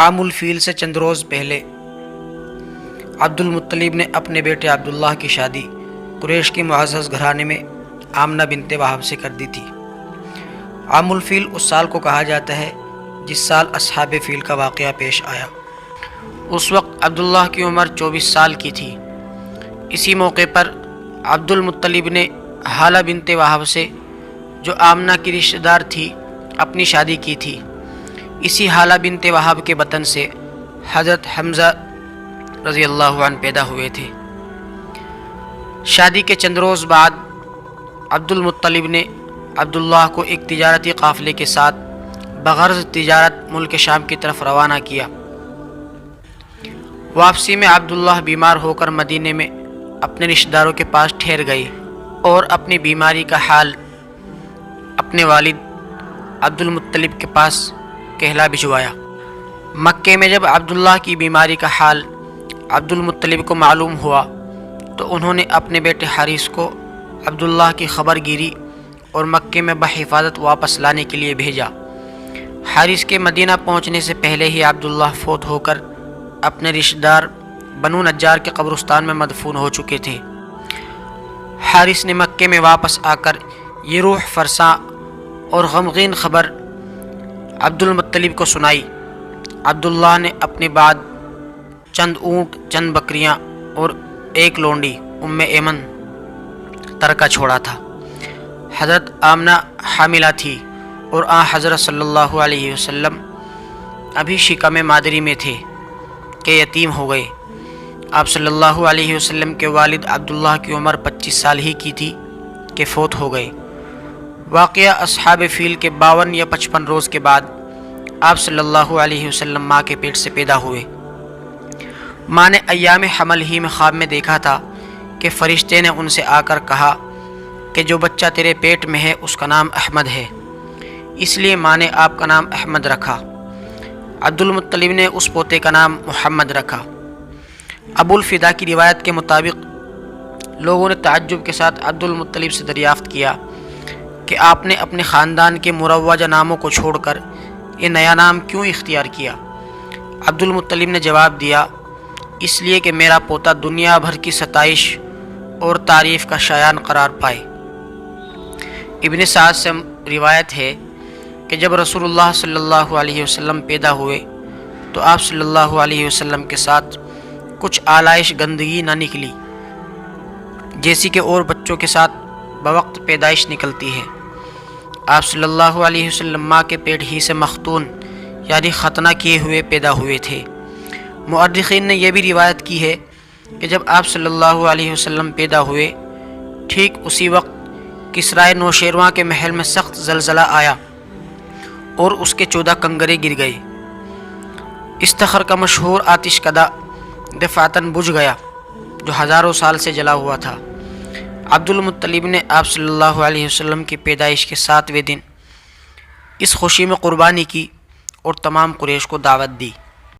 عام الفیل سے چند روز پہلے عبد المطلب نے اپنے بیٹے عبداللہ کی شادی قریش کے معزز گھرانے میں آمنہ بنت وہب سے کر دی تھی۔ عام الفیل اس سال کو کہا جاتا ہے جس سال اصحاب فیل کا واقعہ پیش آیا۔ اس وقت عبداللہ کی عمر 24 سال کی تھی۔ اسی موقع پر عبد المطلب نے حالہ بنت وہب سے، جو آمنہ کی رشتہ دار تھی، اپنی شادی کی تھی۔ اسی حالہ بنت وہب کے بطن سے حضرت حمزہ رضی اللہ عنہ پیدا ہوئے تھے۔ شادی کے چند روز بعد عبد المطلب نے عبداللہ کو ایک تجارتی قافلے کے ساتھ بغرض تجارت ملک شام کی طرف روانہ کیا۔ واپسی میں عبداللہ بیمار ہو کر مدینے میں اپنے رشتہ داروں کے پاس ٹھہر گئے اور اپنی بیماری کا حال اپنے والد عبد المطلب کے پاس کہلا بھجوایا۔ مکے میں جب عبداللہ کی بیماری کا حال عبد المطلب کو معلوم ہوا تو انہوں نے اپنے بیٹے حارث کو عبداللہ کی خبر گیری اور مکے میں بحفاظت واپس لانے کے لیے بھیجا۔ حارث کے مدینہ پہنچنے سے پہلے ہی عبداللہ فوت ہو کر اپنے رشتہ دار بنو نجار کے قبرستان میں مدفون ہو چکے تھے۔ حارث نے مکے میں واپس آ کر یہ روح فرساں اور غمگین خبر عبد المطلب کو سنائی۔ عبداللہ نے اپنے بعد چند اونٹ، چند بکریاں اور ایک لونڈی ایمن ترکہ چھوڑا تھا۔ حضرت آمنہ حاملہ تھی اور حضرت صلی اللہ علیہ وسلم ابھی شکم مادری میں تھے کہ یتیم ہو گئے۔ آپ صلی اللہ علیہ وسلم کے والد عبداللہ کی عمر 25 سال ہی کی تھی کہ فوت ہو گئے۔ واقعہ اصحاب فیل کے 52 یا 55 روز کے بعد آپ صلی اللہ علیہ وسلم ماں کے پیٹ سے پیدا ہوئے۔ ماں نے ایام حمل ہی میں خواب میں دیکھا تھا کہ فرشتے نے ان سے آ کر کہا کہ جو بچہ تیرے پیٹ میں ہے اس کا نام احمد ہے، اس لیے ماں نے آپ کا نام احمد رکھا۔ عبد المطلب نے اس پوتے کا نام محمد رکھا۔ ابو الفدا کی روایت کے مطابق لوگوں نے تعجب کے ساتھ عبد المطلب سے دریافت کیا کہ آپ نے اپنے خاندان کے مروجہ ناموں کو چھوڑ کر یہ نیا نام کیوں اختیار کیا؟ عبد المطلب نے جواب دیا، اس لیے کہ میرا پوتا دنیا بھر کی ستائش اور تعریف کا شایان قرار پائے۔ ابن سعد سے روایت ہے کہ جب رسول اللہ صلی اللہ علیہ وسلم پیدا ہوئے تو آپ صلی اللہ علیہ وسلم کے ساتھ کچھ آلائش گندگی نہ نکلی جیسی کہ اور بچوں کے ساتھ بوقت پیدائش نکلتی ہے۔ آپ صلی اللہ علیہ وسلم ماں کے پیٹ ہی سے مختون یعنی ختنہ کیے ہوئے پیدا ہوئے تھے۔ مؤرخین نے یہ بھی روایت کی ہے کہ جب آپ صلی اللہ علیہ وسلم پیدا ہوئے ٹھیک اسی وقت کسرائے نوشیروان کے محل میں سخت زلزلہ آیا اور اس کے 14 کنگرے گر گئے۔ استخر کا مشہور آتش کدہ دفعتاً بجھ گیا جو ہزاروں سال سے جلا ہوا تھا۔ عبد المطلب نے آپ صلی اللہ علیہ وسلم کی پیدائش کے 7ویں دن اس خوشی میں قربانی کی اور تمام قریش کو دعوت دی۔